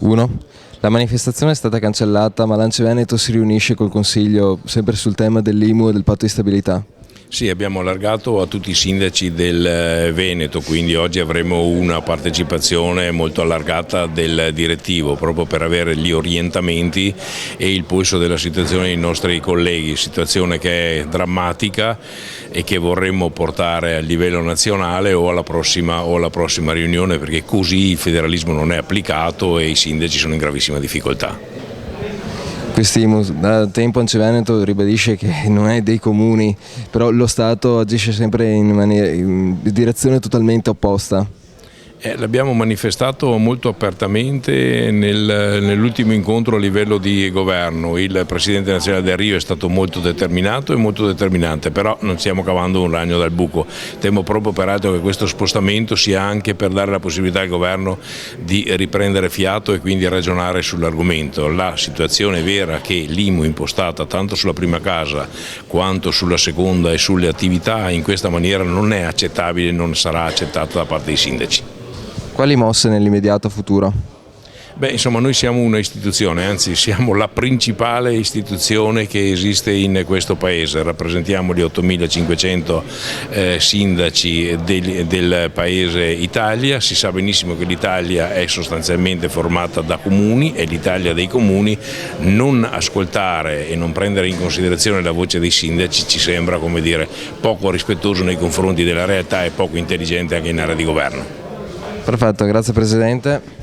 1. La manifestazione è stata cancellata, ma l'Ance Veneto si riunisce col Consiglio sempre sul tema dell'IMU e del patto di stabilità. Sì, abbiamo allargato a tutti i sindaci del Veneto, quindi oggi avremo una partecipazione molto allargata del direttivo, proprio per avere gli orientamenti e il polso della situazione dei nostri colleghi, situazione che è drammatica e che vorremmo portare a livello nazionale o alla prossima riunione, perché così il federalismo non è applicato e i sindaci sono in gravissima difficoltà. Quest'IMU da tempo Ance Veneto ribadisce che non è dei comuni, però lo Stato agisce sempre in direzione totalmente opposta. L'abbiamo manifestato molto apertamente nell'ultimo incontro a livello di governo. Il Presidente nazionale Del Rio è stato molto determinato e molto determinante, però non stiamo cavando un ragno dal buco. Temo proprio peraltro che questo spostamento sia anche per dare la possibilità al governo di riprendere fiato e quindi ragionare sull'argomento. La situazione vera è che l'IMU impostata tanto sulla prima casa quanto sulla seconda e sulle attività in questa maniera non è accettabile e non sarà accettata da parte dei sindaci. Quali mosse nell'immediato futuro? Insomma, noi siamo una istituzione, anzi siamo la principale istituzione che esiste in questo paese, rappresentiamo gli 8.500 sindaci del paese Italia. Si sa benissimo che l'Italia è sostanzialmente formata da comuni, è l'Italia dei comuni. Non ascoltare e non prendere in considerazione la voce dei sindaci ci sembra, come dire, poco rispettoso nei confronti della realtà e poco intelligente anche in area di governo. Perfetto, grazie Presidente.